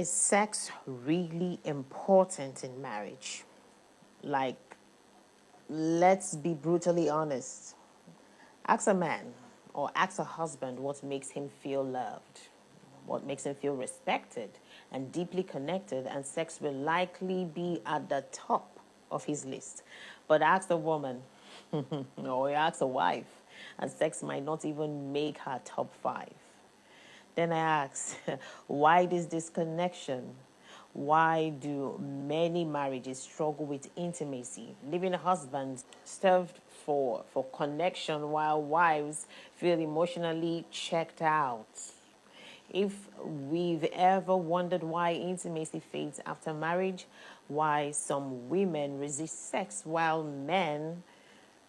Is sex really important in marriage? Like, let's be brutally honest. Ask a man or ask a husband what makes him feel loved, what makes him feel respected and deeply connected, and sex will likely be at the top of his list. But ask a woman or ask a wife, and sex might not even make her top five. Then I ask, why this disconnection? Why do many marriages struggle with intimacy, leaving husbands starved for connection while wives feel emotionally checked out? If we've ever wondered why intimacy fades after marriage, why some women resist sex while men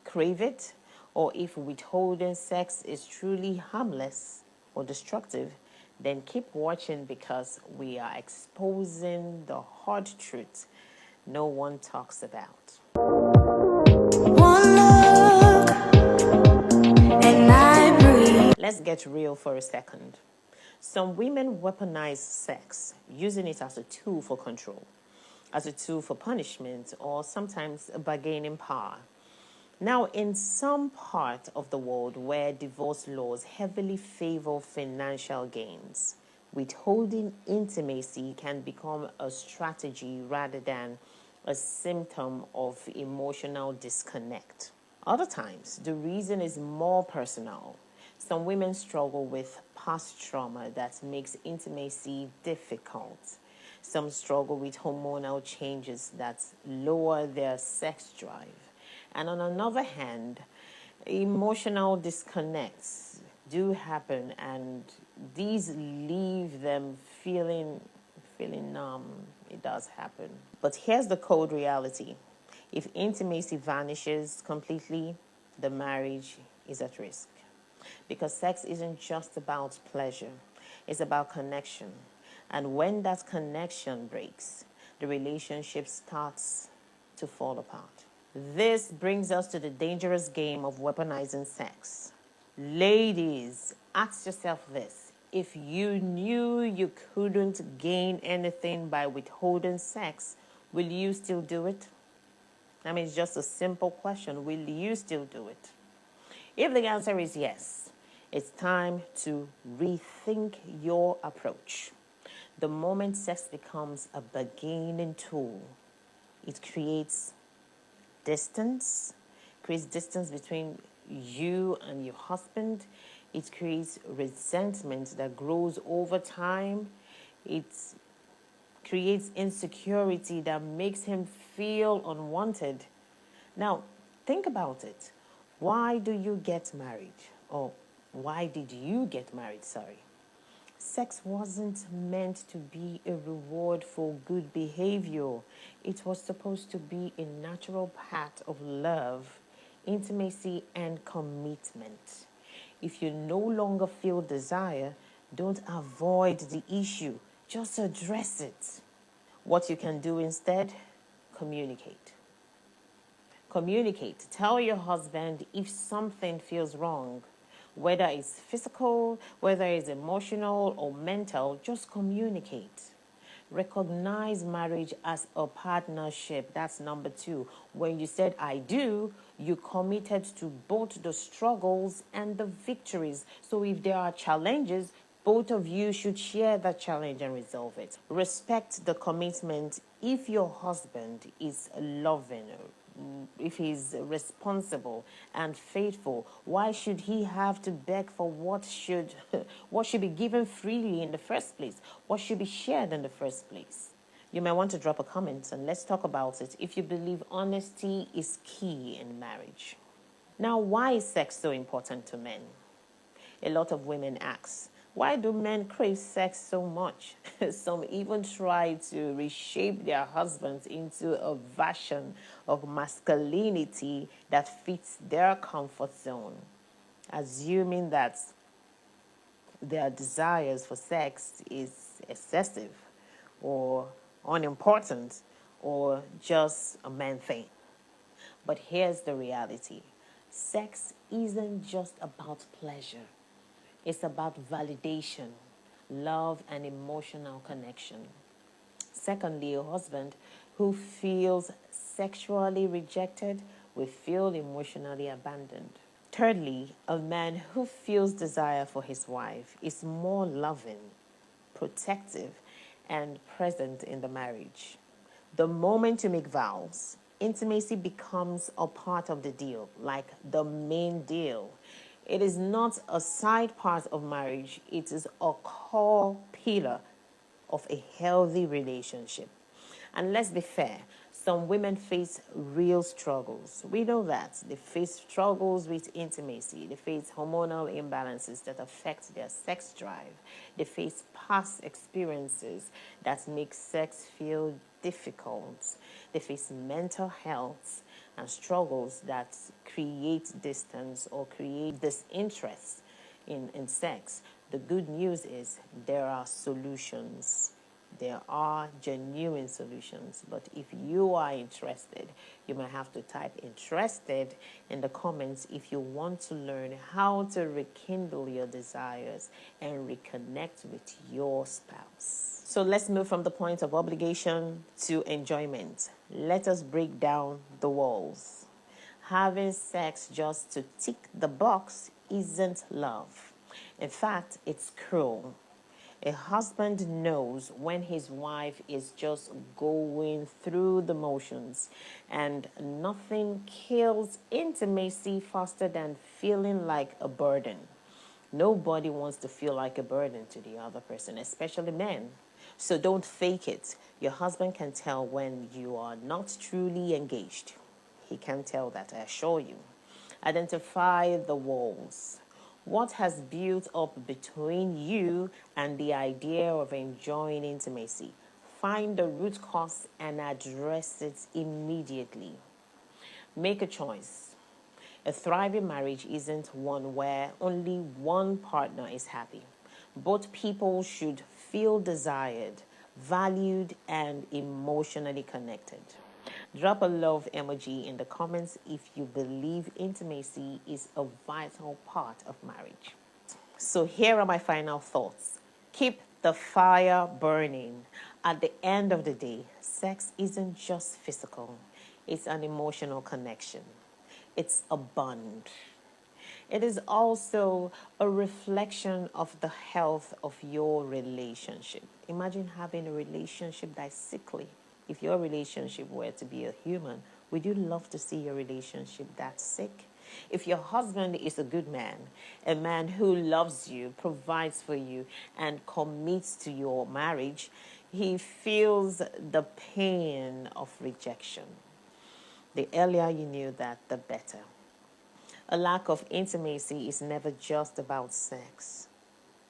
crave it, or if withholding sex is truly harmless or destructive, then keep watching because we are exposing the hard truth no one talks about. One look and I breathe. Let's get real for a second. Some women weaponize sex, using it as a tool for control, as a tool for punishment, or sometimes bargaining power. Now, in some part of the world where divorce laws heavily favor financial gains, withholding intimacy can become a strategy rather than a symptom of emotional disconnect. Other times, the reason is more personal. Some women struggle with past trauma that makes intimacy difficult. Some struggle with hormonal changes that lower their sex drive. And on another hand, emotional disconnects do happen, and these leave them feeling numb. It does happen. But here's the cold reality. If intimacy vanishes completely, the marriage is at risk. Because sex isn't just about pleasure, it's about connection. And when that connection breaks, the relationship starts to fall apart. This brings us to the dangerous game of weaponizing sex. Ladies, ask yourself this. If you knew you couldn't gain anything by withholding sex, will you still do it? I mean, it's just a simple question. Will you still do it? If the answer is yes, it's time to rethink your approach. The moment sex becomes a bargaining tool, it creates distance between you and your husband. It creates resentment that grows over time. It creates insecurity that makes him feel unwanted. Now, think about it. Why do you get married? Or why did you get married? Sex wasn't meant to be a reward for good behavior. It was supposed to be a natural part of love, intimacy, and commitment. If you no longer feel desire, don't avoid the issue. Just address it. What you can do instead, communicate. Communicate. Tell your husband if something feels wrong. Whether it's physical, whether it's emotional or mental, just communicate. Recognize marriage as a partnership. That's number 2. When you said I do, you committed to both the struggles and the victories. So if there are challenges, both of you should share that challenge and resolve it. Respect the commitment. If your husband is loving, if he's responsible and faithful, why should he have to beg for what should be given freely in the first place? What should be shared in the first place? You may want to drop a comment and let's talk about it if you believe honesty is key in marriage. Now, why is sex so important to men? A lot of women ask, why do men crave sex so much? Some even try to reshape their husbands into a version of masculinity that fits their comfort zone, assuming that their desires for sex is excessive or unimportant or just a man thing. But here's the reality. Sex isn't just about pleasure. It's about validation, love, and emotional connection. Secondly, a husband who feels sexually rejected will feel emotionally abandoned. Thirdly, a man who feels desire for his wife is more loving, protective, and present in the marriage. The moment you make vows, intimacy becomes a part of the deal, like the main deal. It is not a side part of marriage, it is a core pillar of a healthy relationship. And let's be fair, some women face real struggles. We know that. They face struggles with intimacy. They face hormonal imbalances that affect their sex drive. They face past experiences that make sex feel difficult. They face mental health and struggles that create distance or create disinterest in sex. The good news is there are solutions. There are genuine solutions, but if you are interested, you might have to type interested in the comments if you want to learn how to rekindle your desires and reconnect with your spouse. So let's move from the point of obligation to enjoyment. Let us break down the walls. Having sex just to tick the box isn't love. In fact, it's cruel. A husband knows when his wife is just going through the motions, and nothing kills intimacy faster than feeling like a burden. Nobody wants to feel like a burden to the other person, especially men. So don't fake it. Your husband can tell when you are not truly engaged. He can tell that, I assure you. Identify the walls. What has built up between you and the idea of enjoying intimacy? Find the root cause and address it immediately. Make a choice. A thriving marriage isn't one where only one partner is happy. Both people should feel desired, valued, and emotionally connected. Drop a love emoji in the comments if you believe intimacy is a vital part of marriage. So here are my final thoughts. Keep the fire burning. At the end of the day, sex isn't just physical. It's an emotional connection. It's a bond. It is also a reflection of the health of your relationship. Imagine having a relationship that's sickly. If your relationship were to be a human, would you love to see your relationship that sick? If your husband is a good man, a man who loves you, provides for you, and commits to your marriage, he feels the pain of rejection. The earlier you knew that, the better. A lack of intimacy is never just about sex.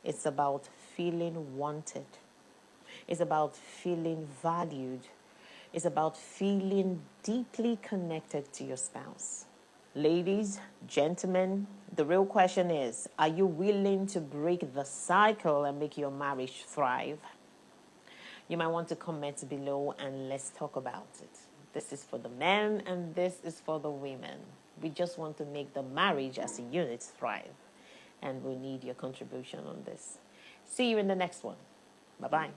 It's about feeling wanted. It's about feeling valued. It's about feeling deeply connected to your spouse. Ladies, gentlemen, the real question is, are you willing to break the cycle and make your marriage thrive? You might want to comment below and let's talk about it. This is for the men and this is for the women. We just want to make the marriage as a unit thrive. And we need your contribution on this. See you in the next one. Bye-bye.